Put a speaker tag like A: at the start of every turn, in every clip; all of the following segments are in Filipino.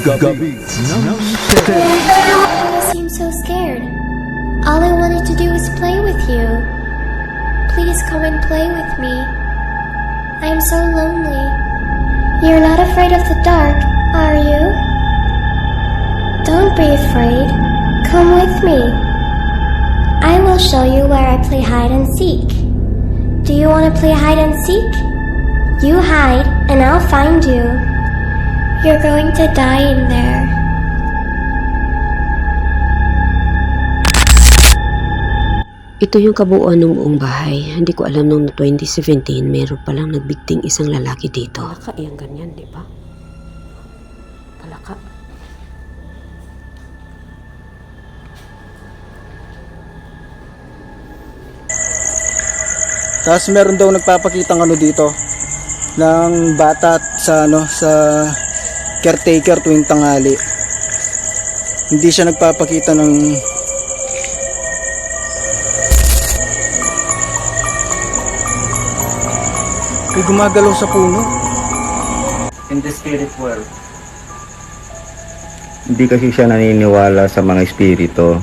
A: You seem so scared. All I wanted to do was play with you. Please come and play with me. I am so lonely. You're not afraid of the dark, are you? Don't be afraid. Come with me. I will show you where I play hide and seek. Do you want to play hide and seek? You hide, and I'll find you. You're going to die in there.
B: Ito yung kabuuan ng buong bahay. Hindi ko alam nung 2017 meron palang nagbigting isang lalaki dito. Palaka yung ganyan, di ba? Palaka.
C: Tapos meron daw nagpapakitang ano dito ng bata sa caretaker tuwing tanghali. Hindi siya nagpapakita ng may gumagalaw sa puno.
D: In the spirit world.
E: Hindi kasi siya naniniwala sa mga espiritu,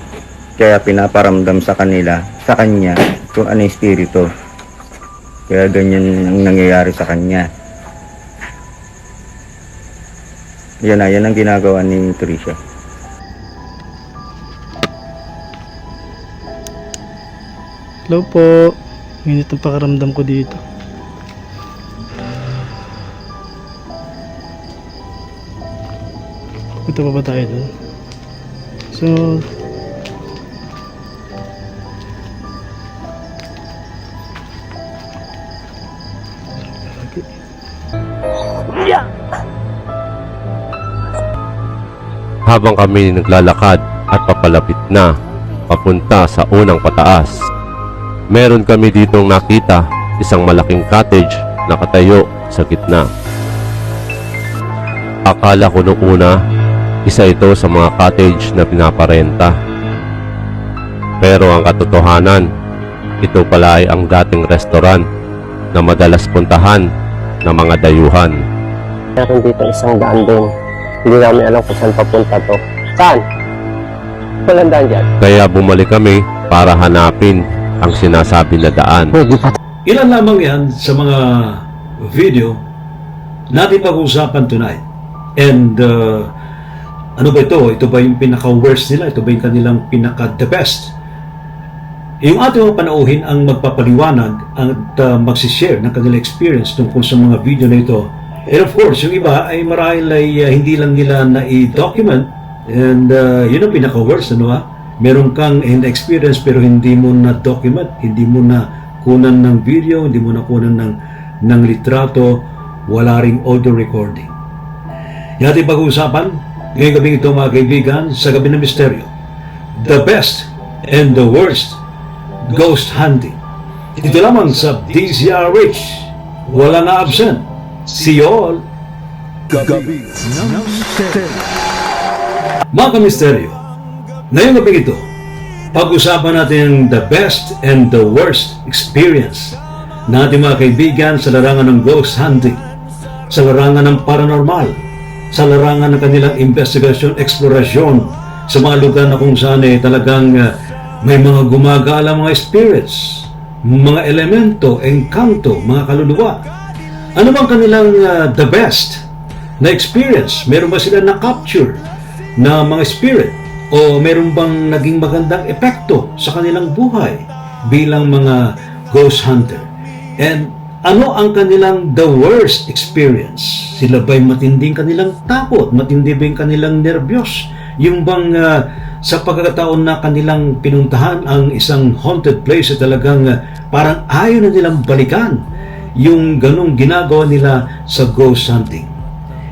E: kaya pinaparamdam sa kanya kung ano yung espiritu. Kaya ganyan ang nangyayari sa kanya. Yan ang ginagawa ni Tricia.
F: Hello po. Ngunit ang pakaramdam ko dito. Punta pa ba tayo doon? So,
G: habang kami naglalakad at papalapit na papunta sa unang pataas, meron kami ditong nakita isang malaking cottage na nakatayo sa gitna. Akala ko noong una isa ito sa mga cottage na pinaparenta, pero ang katotohanan, ito pala ay ang dating restaurant na madalas puntahan ng mga dayuhan.
D: Meron dito isang daan din. Hindi namin alam kung saan papunta to. Saan? Walang daan dyan.
G: Kaya bumalik kami para hanapin ang sinasabi na daan.
H: Ilan lamang yan sa mga video natin pag-uusapan tonight. And ano ba ito? Ito ba yung pinaka-worst nila? Ito ba yung kanilang pinaka-the best? Yung ating mga panauhin ang magpapaliwanag at magsishare ng kanilang experience tungkol sa mga video na ito. And of course, yung iba ay marahil ay hindi lang nila na-document. And yun ang pinaka-worst, ano ha? Meron kang experience pero hindi mo na-document, hindi mo na kunan ng video, hindi mo na kunan ng litrato, wala ring audio recording. Yung ating pag-uusapan, ngayong gabing ito mga kaibigan, sa Gabi ng Misteryo, the best and the worst ghost hunting. Ito lamang sa DZRH, wala na absent. See you all. Mga kamisteryo, ngayong gabi ito, pag-usapan natin the best and the worst experience na ating mga kaibigan sa larangan ng ghost hunting, sa larangan ng paranormal, sa larangan ng kanilang investigasyon, eksplorasyon, sa mga lugar na kung saan talagang may mga gumagala, mga spirits, mga elemento, engkanto, mga kaluluwa. Ano bang kanilang the best na experience? Meron ba sila na-capture na mga spirit? O meron bang naging magandang epekto sa kanilang buhay bilang mga ghost hunter? And ano ang kanilang the worst experience? Sila ba'y matinding kanilang takot? Matindi ba yung kanilang nervyos? Yung bang sa pagkakataon na kanilang pinuntahan ang isang haunted place ay talagang parang ayaw na nilang balikan yung ganong ginagawa nila sa ghost hunting.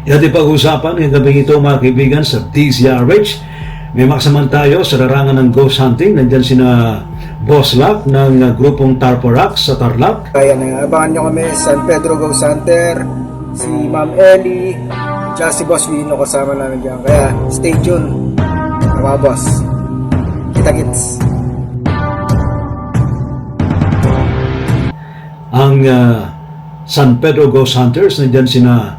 H: Ating pag-usapan ng gabi ito mga kaibigan sa DZRH. May makasaman tayo sa larangan ng ghost hunting. Nandyan sina Boss Lack ng grupong Tarporac sa Tarlac.
C: Kaya abangan nyo kami San Pedro Ghost Hunter, si Ma'am Ellie, tsaka si Boss Wino kasama namin dyan. Kaya stay tuned mga boss. Kita-kits. Ang
H: San Pedro Ghost Hunters, nandyan sina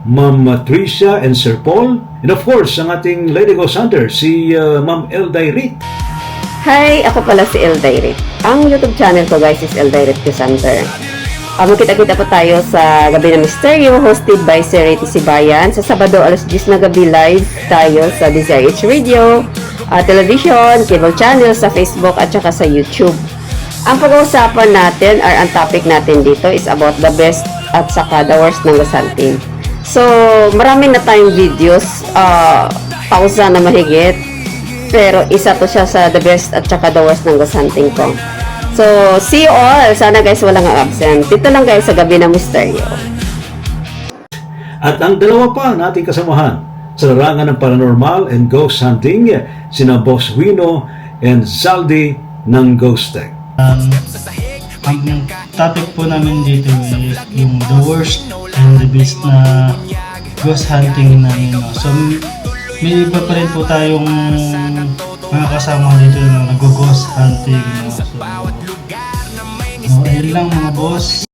H: Ma'am Tricia and Sir Paul, and of course, ang ating Lady Ghost Hunter, si Ma'am Elday Rit.
B: Hi! Ako pala si Elday Rit. Ang YouTube channel ko guys is Elday Rit Center. Magkita-kita po tayo sa Gabi ng Misteryo hosted by Sir Riti Sibayan. Sa Sabado alas 10 na gabi live tayo sa DZRH Radio, television, cable channel, sa Facebook at saka sa YouTube. Ang pag-uusapan natin or ang topic natin dito is about the best at saka the worst ng ghost hunting. So, marami na tayong videos, 1,000 na mahigit. Pero isa to siya sa the best at saka the worst ng ghost hunting ko. So, see you all. Sana guys walang absent. Dito lang guys sa Gabi ng Misteryo.
H: At ang dalawa pa nating kasamahan sa larangan ng paranormal and ghost hunting, sina Boss Wino and Zaldi ng Ghost Tech.
F: Ang topic po namin dito is yung the worst and the best na ghost hunting namin. No? So, may iba pa rin po tayong mga kasama dito na nag-ghost hunting. No? So, ayun lang mga boss.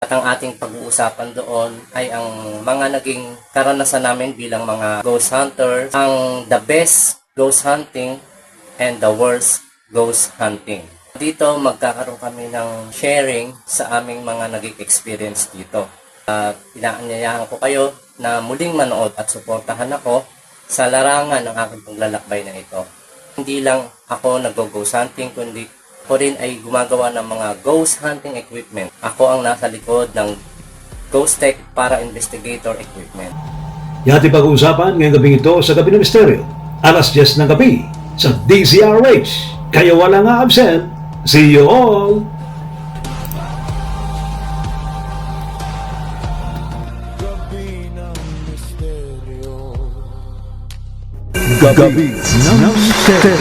I: At ang ating pag-uusapan doon ay ang mga naging karanasan namin bilang mga ghost hunter, ang the best ghost hunting and the worst ghost hunting. Dito magkakaroon kami ng sharing sa aming mga naging experience dito. At inaanyayahan ko kayo na muling manood at suportahan ako sa larangan ng aking paglalakbay na ito. Hindi lang ako nag-ghost hunting, kundi ako rin ay gumagawa ng mga ghost hunting equipment. Ako ang nasa likod ng Ghost Tech para investigator equipment.
H: Yan ating pag-uusapan ngayong gabing ito sa Gabi ng Misteryo. Alas 10 ng gabi sa DZRH. Kaya wala nga absent. See you all!
J: Gabi ng Misteryo.